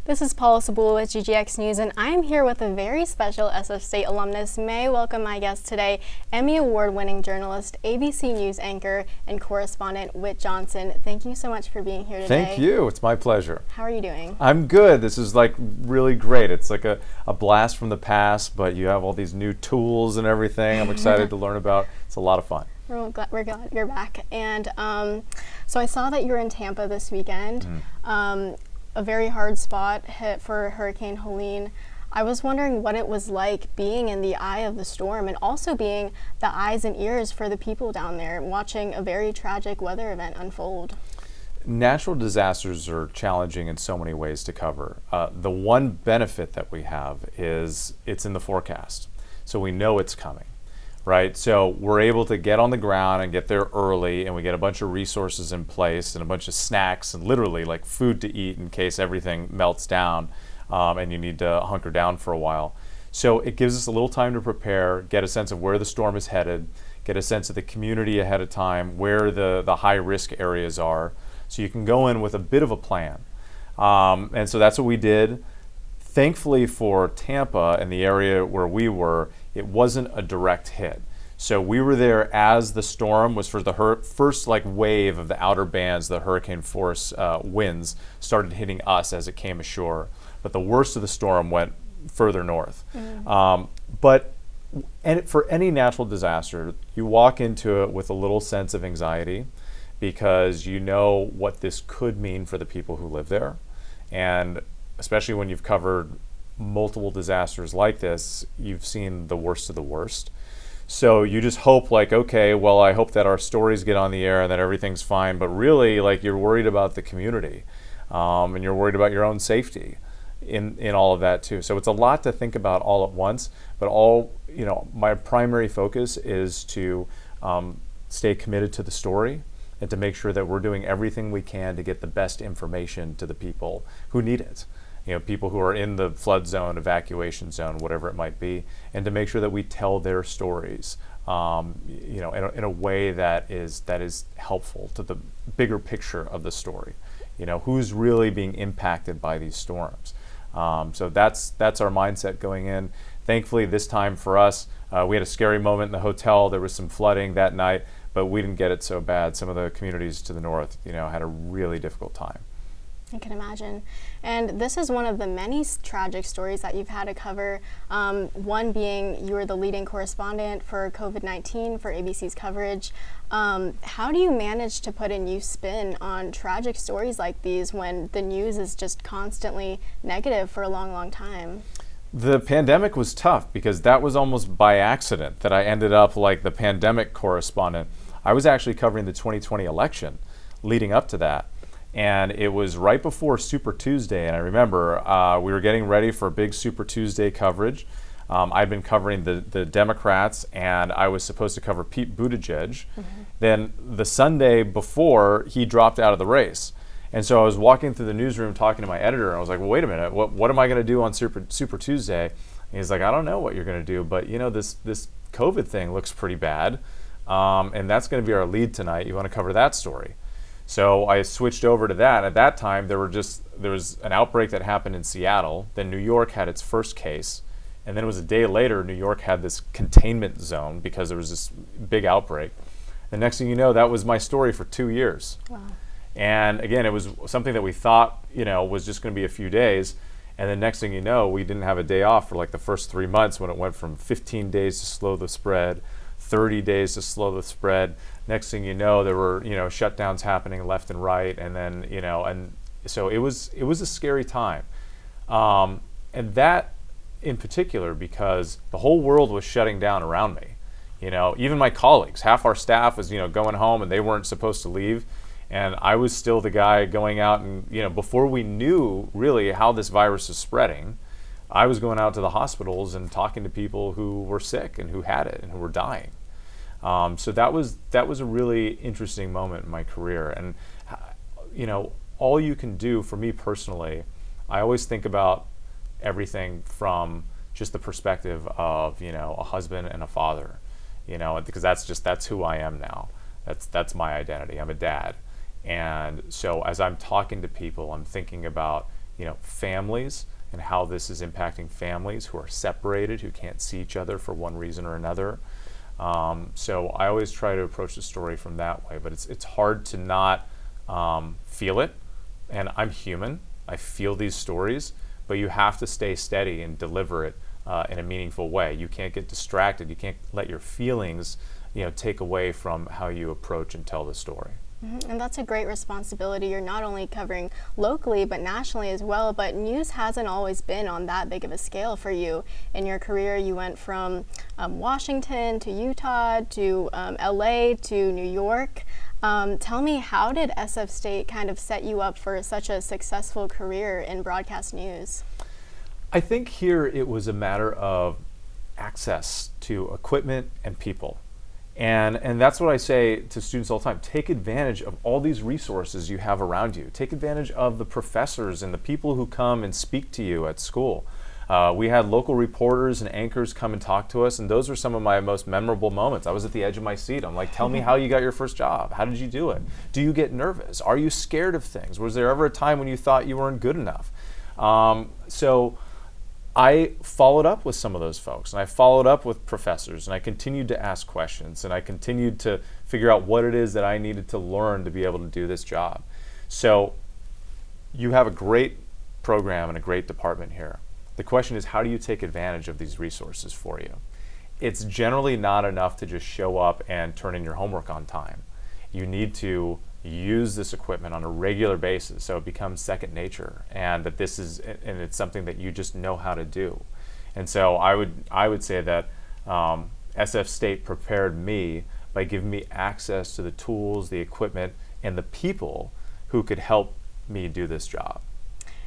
This is Paula Sibulo with GGX News, and I'm here with a very special SF State alumnus. May I welcome my guest today, Emmy Award-winning journalist, ABC News anchor, and correspondent, Whit Johnson. Thank you so much for being here today. Thank you. It's my pleasure. How are you doing? I'm good. This is like really great. It's like a blast from the past, but you have all these new tools and everything I'm excited to learn about. It's a lot of fun. We're glad you're back. And so I saw that you were in Tampa this weekend. A very hard spot hit for Hurricane Helene. I was wondering what it was like being in the eye of the storm and also being the eyes and ears for the people down there, watching a very tragic weather event unfold. Natural disasters are challenging in so many ways to cover. The one benefit that we have is it's in the forecast, so we know it's coming. Right, so we're able to get on the ground and get there early, and we get a bunch of resources in place and a bunch of snacks and literally like food to eat in case everything melts down and you need to hunker down for a while. So it gives us a little time to prepare, get a sense of where the storm is headed, get a sense of the community ahead of time, where the high risk areas are, so you can go in with a bit of a plan. And so that's what we did. Thankfully for Tampa and the area where we were, it wasn't a direct hit. So we were there as the storm was for the first wave of the outer bands, the hurricane force winds started hitting us as it came ashore. But the worst of the storm went further north. For any natural disaster, you walk into it with a little sense of anxiety because you know what this could mean for the people who live there. And especially when you've covered multiple disasters like this, you've seen the worst of the worst. So you just hope okay, well, I hope that our stories get on the air and that everything's fine, but really you're worried about the community and you're worried about your own safety in all of that too. So it's a lot to think about all at once, but my primary focus is to stay committed to the story and to make sure that we're doing everything we can to get the best information to the people who need it. People who are in the flood zone, evacuation zone, whatever it might be, and to make sure that we tell their stories, in a way that is helpful to the bigger picture of the story. Who's really being impacted by these storms. So that's our mindset going in. Thankfully, this time for us, we had a scary moment in the hotel. There was some flooding that night, but we didn't get it so bad. Some of the communities to the north, had a really difficult time. I can imagine. And this is one of the many tragic stories that you've had to cover. One being you were the leading correspondent for COVID-19 for ABC's coverage. How do you manage to put a new spin on tragic stories like these when the news is just constantly negative for a long, long time? The pandemic was tough because that was almost by accident that I ended up like the pandemic correspondent. I was actually covering the 2020 election leading up to that. And it was right before Super Tuesday, and I remember we were getting ready for a big Super Tuesday coverage. I'd been covering the Democrats, and I was supposed to cover Pete Buttigieg. Then the Sunday before, he dropped out of the race. And so I was walking through the newsroom talking to my editor, and I was like, well, wait a minute, what am I going to do on Super Tuesday? And he's like, I don't know what you're going to do, but this COVID thing looks pretty bad, and that's going to be our lead tonight. You want to cover that story? So I switched over to that. At that time, there was an outbreak that happened in Seattle. Then New York had its first case. And then it was a day later, New York had this containment zone because there was this big outbreak. The next thing you know, that was my story for 2 years. Wow. And again, it was something that we thought, was just going to be a few days. And then next thing you know, we didn't have a day off for the first 3 months when it went from 15 days to slow the spread, 30 days to slow the spread. Next thing you know, there were shutdowns happening left and right, and then and so it was a scary time, and that in particular because the whole world was shutting down around me. Even my colleagues, half our staff was going home and they weren't supposed to leave, and I was still the guy going out and before we knew really how this virus is spreading, I was going out to the hospitals and talking to people who were sick and who had it and who were dying. So that was a really interesting moment in my career. And, all you can do for me personally, I always think about everything from just the perspective of, a husband and a father, because that's who I am now. That's my identity. I'm a dad. And so as I'm talking to people, I'm thinking about, families and how this is impacting families who are separated, who can't see each other for one reason or another. So I always try to approach the story from that way, but it's hard to not feel it. And I'm human. I feel these stories, but you have to stay steady and deliver it in a meaningful way. You can't get distracted. You can't let your feelings, take away from how you approach and tell the story. And that's a great responsibility. You're not only covering locally, but nationally as well. But news hasn't always been on that big of a scale for you. In your career, you went from Washington to Utah to LA to New York. Tell me, how did SF State kind of set you up for such a successful career in broadcast news? I think here it was a matter of access to equipment and people. And that's what I say to students all the time. Take advantage of all these resources you have around you. Take advantage of the professors and the people who come and speak to you at school. We had local reporters and anchors come and talk to us, and those were some of my most memorable moments. I was at the edge of my seat. I'm like, tell me how you got your first job. How did you do it? Do you get nervous? Are you scared of things? Was there ever a time when you thought you weren't good enough? So I followed up with some of those folks, and I followed up with professors, and I continued to ask questions, and I continued to figure out what it is that I needed to learn to be able to do this job. So you have a great program and a great department here. The question is, how do you take advantage of these resources for you? It's generally not enough to just show up and turn in your homework on time. You need to use this equipment on a regular basis so it becomes second nature, and it's something that you just know how to do. And so I would say that SF State prepared me by giving me access to the tools, the equipment, and the people who could help me do this job.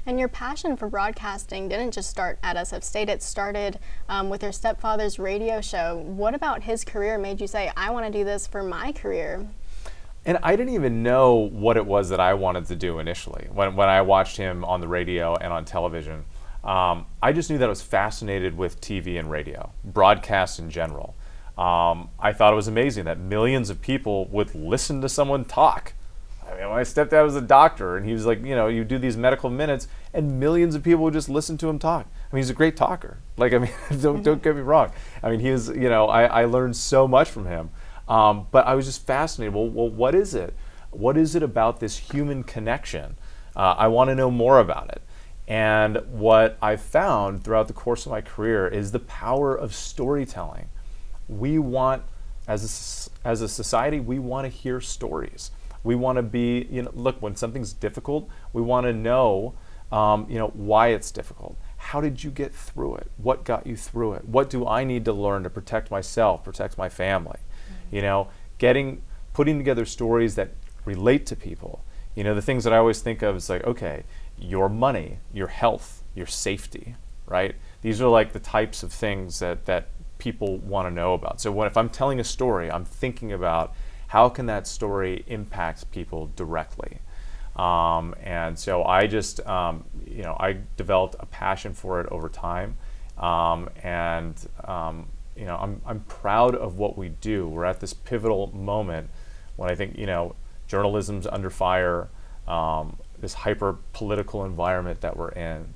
And your passion for broadcasting didn't just start at SF State. It started with your stepfather's radio show. What about his career made you say, I want to do this for my career? And I didn't even know what it was that I wanted to do initially. When I watched him on the radio and on television, I just knew that I was fascinated with TV and radio, broadcast in general. I thought it was amazing that millions of people would listen to someone talk. I mean, my stepdad was a doctor, and he was like, you do these medical minutes, and millions of people would just listen to him talk. I mean, he's a great talker. Don't get me wrong. I mean, he is, I learned so much from him. But I was just fascinated. Well, what is it? What is it about this human connection? I want to know more about it. And what I've found throughout the course of my career is the power of storytelling. We want, as a society, we want to hear stories. We want to be, look, when something's difficult, we want to know, why it's difficult. How did you get through it? What got you through it? What do I need to learn to protect myself, protect my family? Putting together stories that relate to people. The things that I always think of is like, okay, your money, your health, your safety, right? These are like the types of things that people want to know about. So if I'm telling a story, I'm thinking about how can that story impact people directly. And so I just, I developed a passion for it over time. I'm proud of what we do. We're at this pivotal moment when I think, journalism's under fire, this hyper-political environment that we're in.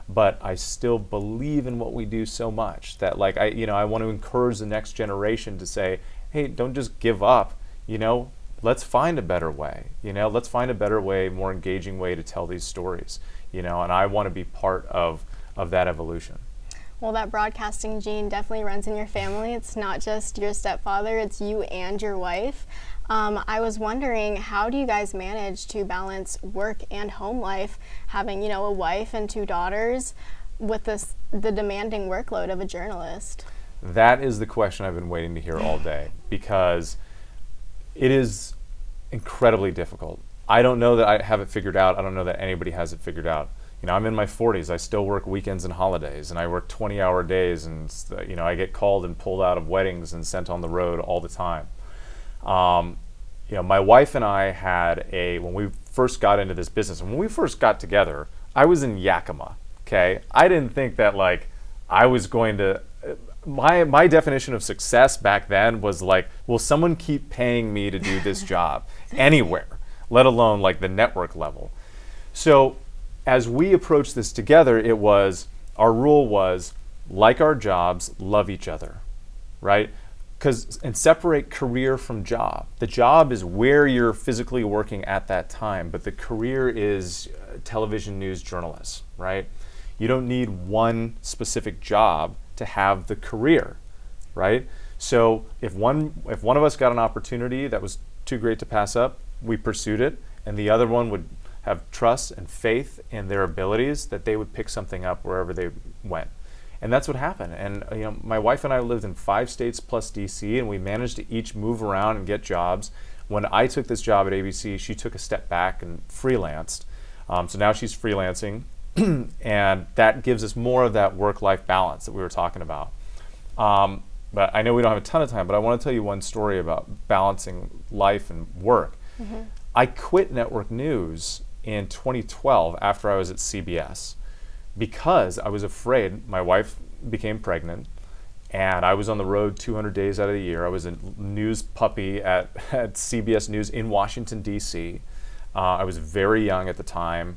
But I still believe in what we do so much that I want to encourage the next generation to say, hey, don't just give up, let's find a better way, let's find a better way, more engaging way to tell these stories, and I want to be part of that evolution. Well, that broadcasting gene definitely runs in your family. It's not just your stepfather, it's you and your wife. I was wondering, how do you guys manage to balance work and home life, having, a wife and 2 daughters with the demanding workload of a journalist? That is the question I've been waiting to hear all day, because it is incredibly difficult. I don't know that I have it figured out. I don't know that anybody has it figured out. I'm in my 40s. I still work weekends and holidays, and I work 20-hour days, and I get called and pulled out of weddings and sent on the road all the time. My wife and I had when we first got into this business, and when we first got together, I was in Yakima, okay? I didn't think that I was going to, my definition of success back then was will someone keep paying me to do this job anywhere, let alone the network level. So as we approached this together, our rule was, like our jobs, love each other, right? And separate career from job. The job is where you're physically working at that time, but the career is television news journalist, right? You don't need one specific job to have the career, right? So if one of us got an opportunity that was too great to pass up, we pursued it, and the other one would have trust and faith in their abilities that they would pick something up wherever they went. And that's what happened. And my wife and I lived in 5 states plus DC, and we managed to each move around and get jobs. When I took this job at ABC, she took a step back and freelanced. So now she's freelancing, and that gives us more of that work-life balance that we were talking about. But I know we don't have a ton of time, but I want to tell you one story about balancing life and work. Mm-hmm. I quit network news in 2012 after I was at CBS because I was afraid. My wife became pregnant, and I was on the road 200 days out of the year. I was a news puppy at CBS News in Washington, D.C. I was very young at the time,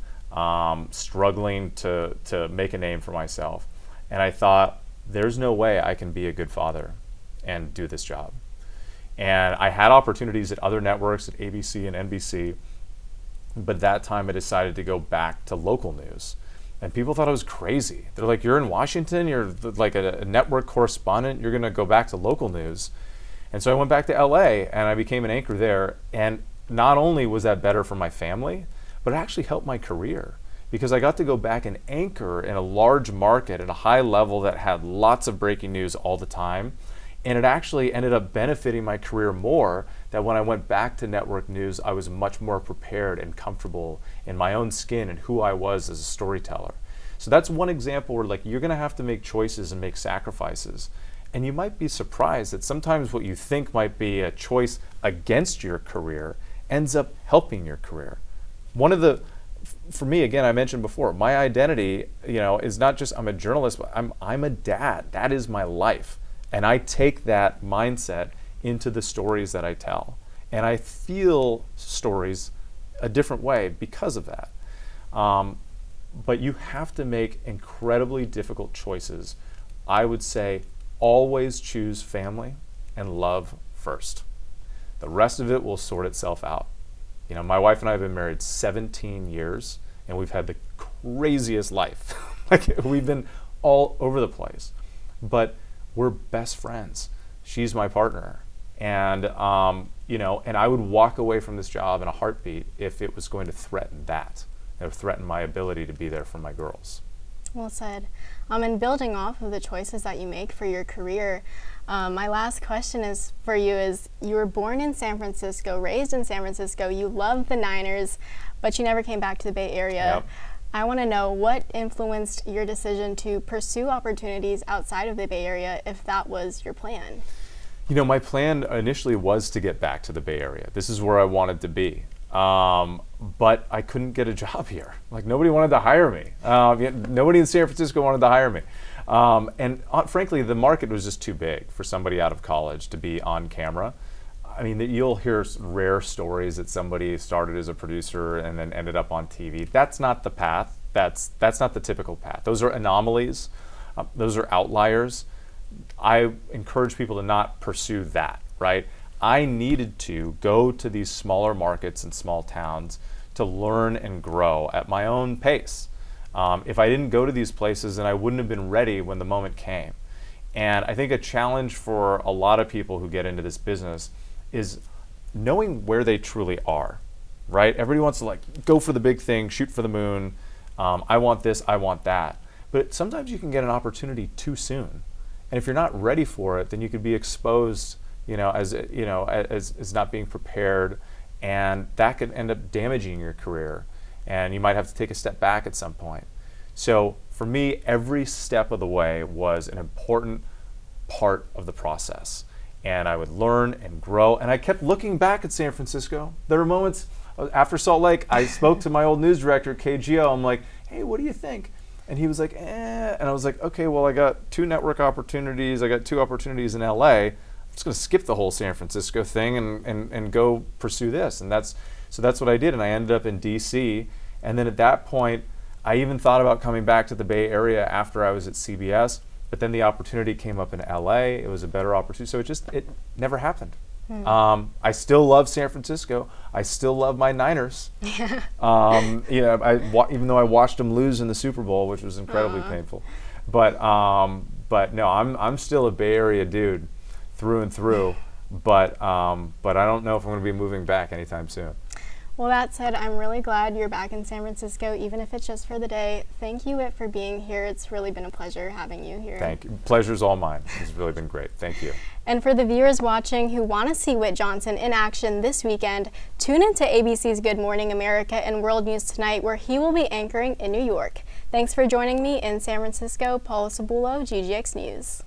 struggling to make a name for myself. And I thought, there's no way I can be a good father and do this job. And I had opportunities at other networks, at ABC and NBC, but that time I decided to go back to local news. And people thought I was crazy. They're like, you're in Washington, you're like a network correspondent, you're gonna go back to local news. And so I went back to LA and I became an anchor there. And not only was that better for my family, but it actually helped my career, because I got to go back and anchor in a large market at a high level that had lots of breaking news all the time. And it actually ended up benefiting my career more, that when I went back to network news, I was much more prepared and comfortable in my own skin and who I was as a storyteller. So that's one example where, like, you're gonna have to make choices and make sacrifices. And you might be surprised that sometimes what you think might be a choice against your career ends up helping your career. For me, again, I mentioned before, my identity, is not just I'm a journalist, but I'm a dad. That is my life. And I take that mindset into the stories that I tell. And I feel stories a different way because of that. But you have to make incredibly difficult choices. I would say always choose family and love first. The rest of it will sort itself out. My wife and I have been married 17 years, and we've had the craziest life. We've been all over the place. But we're best friends. She's my partner. And, and I would walk away from this job in a heartbeat if it was going to threaten that, threaten my ability to be there for my girls. Well said. And building off of the choices that you make for your career, my last question is for you is, you were born in San Francisco, raised in San Francisco, you love the Niners, but you never came back to the Bay Area. Yep. I want to know what influenced your decision to pursue opportunities outside of the Bay Area, if that was your plan. My plan initially was to get back to the Bay Area. This is where I wanted to be. But I couldn't get a job here. Nobody wanted to hire me. Nobody in San Francisco wanted to hire me. And frankly, the market was just too big for somebody out of college to be on camera. I mean, you'll hear rare stories that somebody started as a producer and then ended up on TV. That's not the path. That's not the typical path. Those are anomalies. Those are outliers. I encourage people to not pursue that, right? I needed to go to these smaller markets and small towns to learn and grow at my own pace. If I didn't go to these places, then I wouldn't have been ready when the moment came. And I think a challenge for a lot of people who get into this business is knowing where they truly are, right? Everybody wants to go for the big thing, shoot for the moon. I want this, I want that. But sometimes you can get an opportunity too soon. And if you're not ready for it, then you could be exposed, as not being prepared, and that could end up damaging your career. And you might have to take a step back at some point. So for me, every step of the way was an important part of the process. And I would learn and grow. And I kept looking back at San Francisco. There were moments after Salt Lake, I spoke to my old news director at KGO. I'm like, hey, what do you think? And he was like, eh. And I was like, okay, well, I got 2 network opportunities. I got 2 opportunities in LA. I'm just going to skip the whole San Francisco thing and go pursue this. And that's what I did. And I ended up in DC. And then at that point, I even thought about coming back to the Bay Area after I was at CBS, but then the opportunity came up in LA. It was a better opportunity, so it never happened. I still love San Francisco. I still love my Niners. You know, even though I watched them lose in the Super Bowl, which was incredibly painful. But no, I'm still a Bay Area dude through and through. But I don't know if I'm going to be moving back anytime soon. Well, that said, I'm really glad you're back in San Francisco, even if it's just for the day. Thank you, Whit, for being here. It's really been a pleasure having you here. Thank you. Pleasure's all mine. It's really been great. Thank you. And for the viewers watching who want to see Whit Johnson in action this weekend, tune into ABC's Good Morning America and World News Tonight, where he will be anchoring in New York. Thanks for joining me in San Francisco. Paula Sibulo, GGX News.